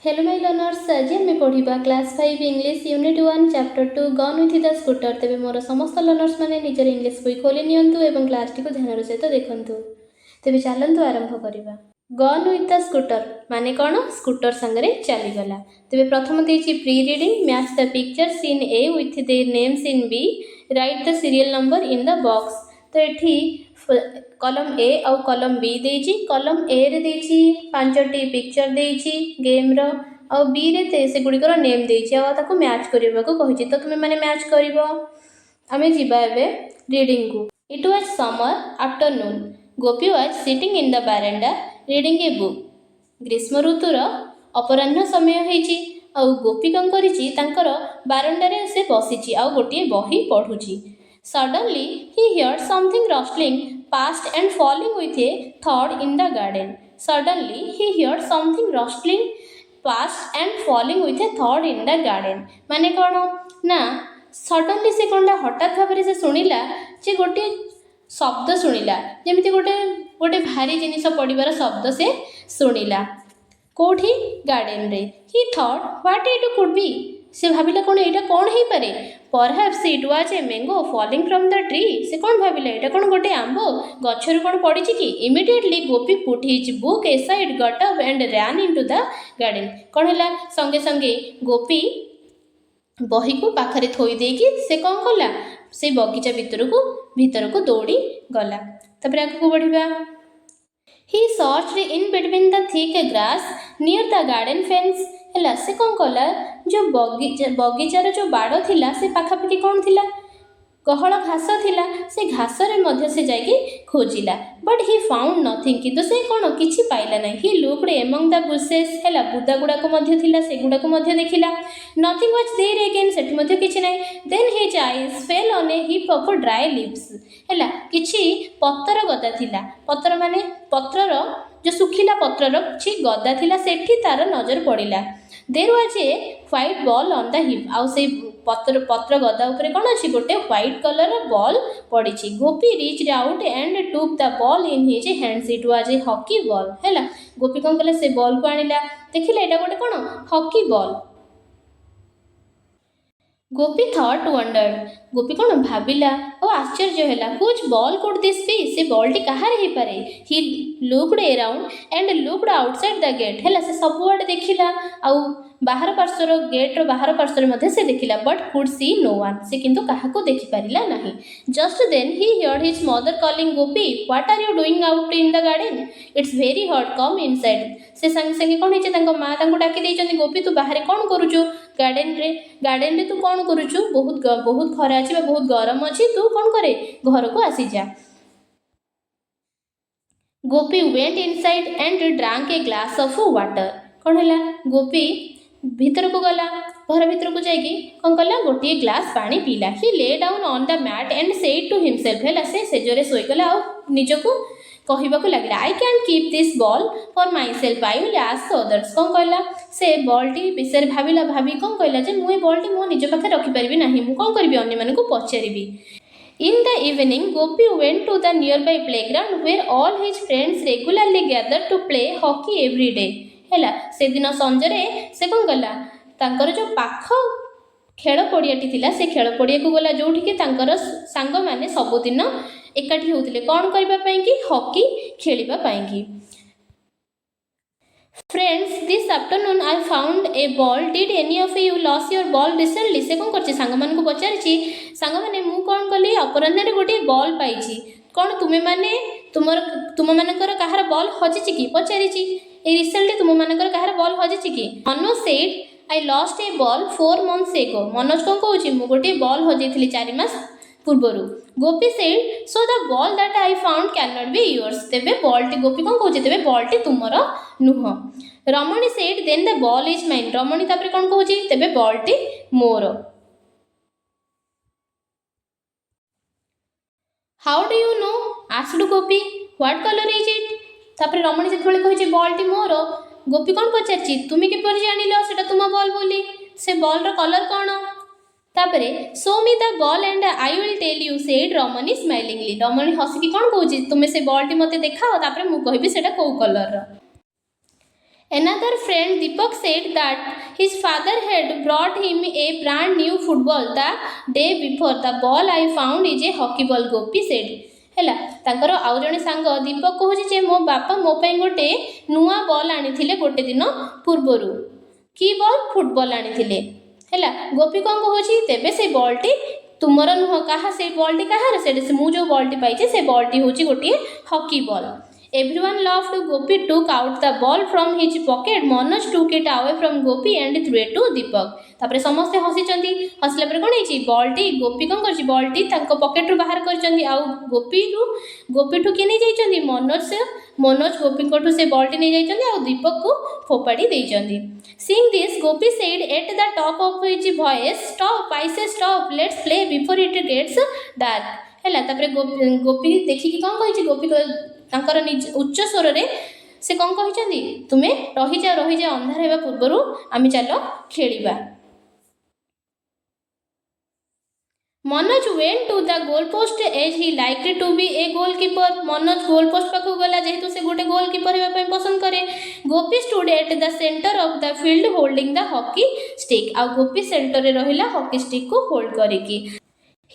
Hello my learners, आज आम पढ़ा class 5 English unit 1 chapter 2 gun with the scooter. तेरे मोर समस्त लर्नर्स मैंने निजर इंग्लिश बही खोली नियंतु एवं क्लास टी को ध्यान सहित देखंतु। तेरे चलतु आरंभ करवा। गन विथ द स्कूटर माने कौन? स्कूटर संगे चलीगला। तेरे प्रथम देछि pre reading match the pictures in A with their names in B, write the serial number in the box. तो ये कलम ए आउ कलम बी देछि। कलम ए रे देछि 5टी पिक्चर देछि गेम रो, आउ बी रे से गुड़िकर नेम देछि आ ताको मैच करबा को कहिछि। तो तुमे माने मैच करिवो। आमे जिबा एबे रीडिंग को। It was summer afternoon. Gopi was sitting in the veranda reading a book. ग्रीष्म ऋतुर अपराह्न समय होइछि आउ गोपी कौन करिछि तांकर बारांडारे से बसिछि आउ गोटिए बही पढुछि। Suddenly, he heard something rustling past and falling with a thud in the garden. Suddenly, he heard something rustling past and falling with a thud in the garden. माने कौन ना सडनली से कौन हठात भाव से शुणिला जे गोटे शब्द शुणिला, जमी गोटे गोटे भारी जिनिस पड़ार शब्द से शुणिला। कौटी? गार्डन रे। ही thought what it could be. से भाविला कौन एटा कौन हो पारे। Perhaps it was a mango falling from the tree. से कौन भाविला एटा कौन गोटे आंबो गछरु कौन पड़ी कि। Immediately Gopi put his book aside, got up and ran into the garden. कौन है संगे संगे गोपी बही को पाखरे थोई देकी से कौन कला, से बगीचा भीतर को दौड़ी गला। तबरे आगु बढ़िबा। He searched in between the thick grass near the garden fence। ହେଲା से कौन कला, जो बगीचार जो बाड़ थिला से पाखापाखि कौन थिला, गहल घास थिला। से घास रे मध्य से जाइए खोजिला, बट ही फाउंड नथिंग। किंतु से कौन किछि पाइला नहीं। He looked among the bushes. हैला बुदा गुडा को मध्य थिला, से गुडा को मध्य देखिला। Nothing was there again. सेठी मध्य किछि नहीं। Then his eyes fell on a heap of dry leaves. हैला किछि पत्तर गदा थिला। पत्तर माने पत्रर जो सुखिला पत्रर किछि गदा थिला, सेठी तार नजर पड़िला। There was a white ball on the heap. आउ से पत्र गदा उपरे कौन अच्छी गोटे व्हाइट कलर बॉल पड़ी। Gopi reached out and took the ball in his hands. It was a hockey ball. हैला गोपी कौन कले, से बॉल को आनिला। देखिले एटा गोटे कौन hockey ball. Gopi thought wondered. Gopi कौन भाविला और आश्चर्य हैला। Which ball could this be. से बॉल टी कहार हे पारे। He looked around and looked outside the gate. हैला से सबुआडे देखिला आउ बाहर पार्श्वर गेट रो बाहर पार्श्वर मध्य से देखिला, but could see no one. से किंतु काहाको देखि पारिला नहीं। Just then he heard his mother calling Gopi what are you doing out in the garden, it's very hot come inside. से संगे संगे कौन होइছে तांको मां तांको डाकी देइचंदी, गोपी तू बाहर कौन करूछु, गार्डन रे तू कौन करूछु, बहुत खरा अछि, बहुत गरम अछि, तू कौन करे घर को आसी जा। Gopi went inside and drank a glass of water. कौन है गोपी भीतर को गला, घर भीतर को जाइए कौन कला गोटे ग्लास पानी पीला। He lay down on the mat and said to himself. है से सेजरे शोईगला और निजको कहवाक लगे I can keep this ball for myself, I will ask others. कौन कहला से बॉलटी विषय भाविला, भाभी कौन कहला जे मुझे बॉलटी मो निज पाखे रखिपारि ना, मुझे कौन करी अन्य मानक पचारि। In the evening, Gopi went to the nearby playground where all his friends regularly gathered to play hockey every day। हैला से दिन संजरे से कौन गला तांकर जो पाख खेल पड़ियाटी थिला, से खेल पड़िया को गला जोठी के तांकर सांग माने सबुदिन एकाठी होतिले कौन करबा पई कि हॉकी खेलिबा पई कि। Friends this afternoon I found a ball, did any of you loss your ball recently. से कौन करछि सांग मान को पचारिछि, सांग माने मु कौन कली अपराह्न रे गोटे बॉल पाइछि, कौन तुमे माने तुम मानकर कहार बॉल हजिछि कि पचारिछि। ए रिसेंटली तुम मानकर कहार बॉल हजिछि कि। Manoj said I lost a ball 4 months ago. Manoj कौन कहूछि मु गोटे बॉल हजेइथिली 4 मास पूर्वरु। Gopi said so the ball that I found can not be yours. तेबे बॉल टी गोपी कौन कहूछि तेबे बॉल टी तुमर नुह। Ramani said then the ball is mine. Ramani तापर कौन कहूछि तेबे बॉल टी मोर। How do you know asked Gopi what colour is it. तापर रमणी जेतबेले कहिछि बॉल टी मोर, गोपी कौन पचारछि तुमी किपर जानिलो सेटा तुम बॉल बोली, से बॉल रो कलर कौन। तापरे show me the ball and I will tell you said Ramani smilingly. Ramani हसिकी कौन कहूछि तुमे से बॉल टी मते देखाओ, तापरे मु कहबी सेटा को colour row. Another friend Deepak said that his father had brought him a brand new football the day before. The ball I found is a hockey ball, Gopi said. ହେଲା ତାଙ୍କର ଆଉ ଜଣେ ସାଙ୍ଗ ଦୀପକ କହୁଛି ଯେ ମୋ ବାପା ମୋ ପାଇଁ ଗୋଟେ ନୂଆ ବଲ୍ ଆଣିଥିଲେ ଗୋଟେ ଦିନ ପୂର୍ବରୁ। କି ବଲ୍? ଫୁଟବଲ୍ ଆଣିଥିଲେ। ହେଲା ଗୋପୀ କ'ଣ କହୁଛି ତେବେ ସେ ବଲ୍ଟି ତୁମର ନୁହଁ, କାହା ସେଇ ବଲ୍ଟି କାହାର? ସେଠି ମୁଁ ଯେଉଁ ବଲ୍ଟି ପାଇଛି ସେ ବଲ୍ଟି ହେଉଛି ଗୋଟିଏ hockey ball. Everyone laughed. Gopi took out the ball from his pocket. Manoj took it away from Gopi and threw it to Deepak. तापर समस्ते हसीचंती। हसला पर कोन हेची बॉलटी गोपी कोन करची बॉलटी तांको पॉकेट रु बाहर करचंती आ गोपी ठु के नै जाइचंती मनोज गोपी कोठु से बॉलटी नै जाइचंती आ दीपक को फोपाडी देइचंती। Seeing this, Gopi said at the top of his voice, "Stop! I say stop! Let's play before it gets dark." हैला तापर गोपी देखि कि कोन कहिची गोपी तांकर उच्च स्वर रे से कौन कहते तुम्हें रही जाओ अंधार होगा पूर्वर आम चलो खेलिबा। Manoj went to the goal post as he like to be a goalkeeper. Manoj goal post पाखु गला जेहेतु से गोटे गोलकीपर होगा पसंद करे। Gopi stood at the centre of the field holding the hockey stick. आ गोपी सेंटर रे रहिला हॉकी स्टिक को होल्ड करिकी।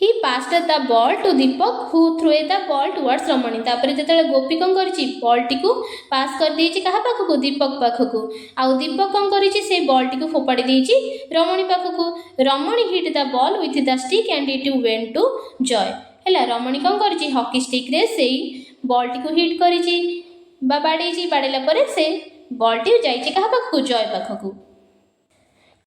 He passed the ball to Deepak who threw the ball towards Ramani. तापर जेतेले गोपी कोन करची बॉलटी को पास कर देची कहा पाखकु दीपक पाखकु आ दीपक कोन करची से बॉलटी को फोपाडी देची रमणी पाखकु। Ramani hit the ball with the stick and it went to Joy. हैला रमणी कोन करची हॉकी स्टिक रे सेई बॉलटी को हिट करिची बा बाडीची बाडेला परे से बॉलटी जाईची कहा पाखकु Joy पाखकु।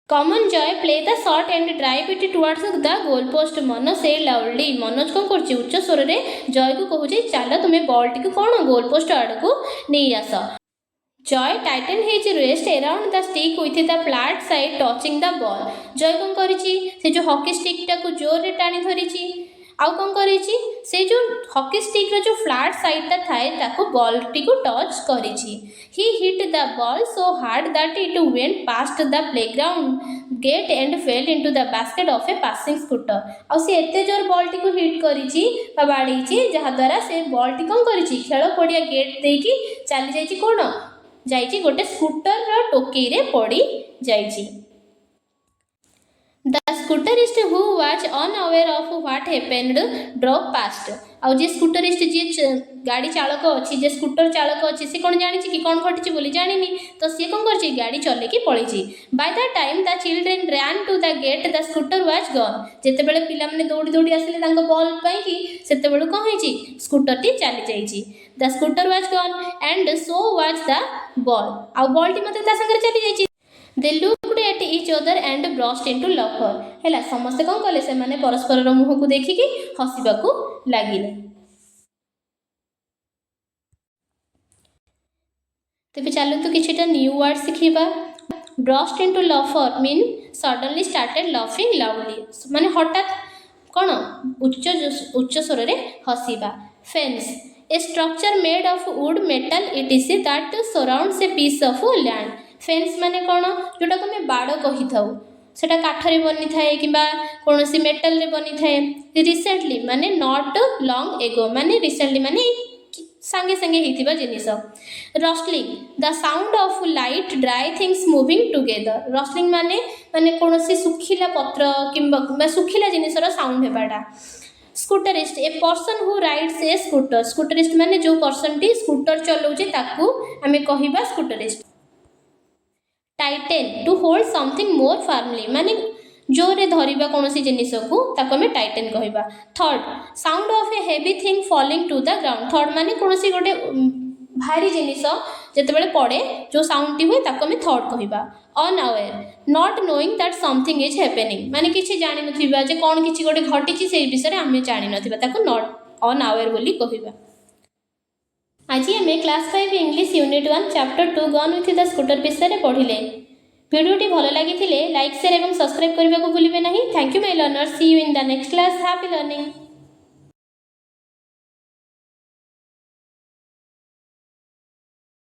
Common Joy play the shot and drive it towards the goal post. Mano say loudly. Manoj कौन करची उच्च स्वर रे जॉय को कहूची चलो तुम्हें बॉलटी को कौन गोल पोस्ट आड़ को नहीं आस। Joy tightened his wrist around the stick with the flat side touching the ball. Joy कौन करिची से जो हॉकी स्टिक टा को जोर रे टाणी धरिची आउ कौन करिची से जो हॉकी स्टिक रो जो फ्लैट साइड ता थाए ताको बॉल टी को touch करिची। He hit the ball so hard that it went past the playground gate and fell into the basket of a passing scooter. आ से एते जोर बॉल टी को hit करिची बा बाडीची जहा द्वारा से बॉल टी कौन करिची खेल पड़िया गेट देकी चली जाईची कोन जाईची गोटे स्कूटर रो टोकी रे पड़ी जाईची। The scooterist who was unaware of what happened drove past. आउ जे स्कूटरिस्ट जी गाड़ी चालक अच्छी जे स्कूटर चालक अच्छी से कौन जानी कि कौन घटी बोली जानी तो सी कौन कर गाड़ी चलेकी पड़ी। By the time the children ran to the gate the scooter was gone. जिते बड़े पिला माने दौड़ी दौड़ी आसिले बॉल पाई कि सेते बेलू कौन होईची स्कूटर टी चली जाईची। The scooter was gone and so was the ball. आउ बॉल टी मते ता संगे चली जाईची। They looked at each other and burst into laughter. हैला समस्ते कौन कले से माने परस्पर मुह को देखिकी हसिबाकू लागिले। तेबे चलतु किछिटा न्यू वर्ड सिखिबा। burst into laughter mean suddenly started laughing loudly माने हठात कौन उच्च स्वर रे हसिबा। Fence a structure made of wood metal etc that surrounds a piece of land. Fence माने कौन जोटा को मैं बाड़ कही था सेटा काठरे बनी थाए किबा कोनोसी मेटल रे बनी थाए। रिसेंटली माने नॉट लॉन्ग एगो माने रिसेंटली माने संगे संगे हितिबा जिनिस। Rustling the sound of light dry things moving together. Rustling माने कोनोसी सुखिला पत्र किबा सुखिला जिनिसर साउंड हेबाटा। Scooterist a person who rides a scooter. Scooterist माने जो पर्सन टी स्कूटर चलाउचे ताकू आमे कहिबा scooterist. Tighten to hold something more firmly माने जोरे धरिबा कोनोसी जिनिस को ताको में टाइटेन कहिबा। थर्ड sound of a heavy thing falling to the ground. थर्ड माने कोनोसी गोटे भारी जिनिस जते बेले पड़े जो साउंड टी हुए ताको में थर्ड कहिबा। Unaware not knowing that something is happening माने किछि जानि नथिबा जे कोन किछि गोटे घटिछि से विषय आमे जानि नथिबा ताको नॉट अनअवेयर बोली कहिबा। आज आम class 5 English unit 1 chapter 2 gun with the scooter विषय पढ़िले। वीडियोटी भल लगी लाइक शेयर और सब्सक्राइब करने को भूलिए नहीं। Thank you my learners. See you in the next class. Happy learning.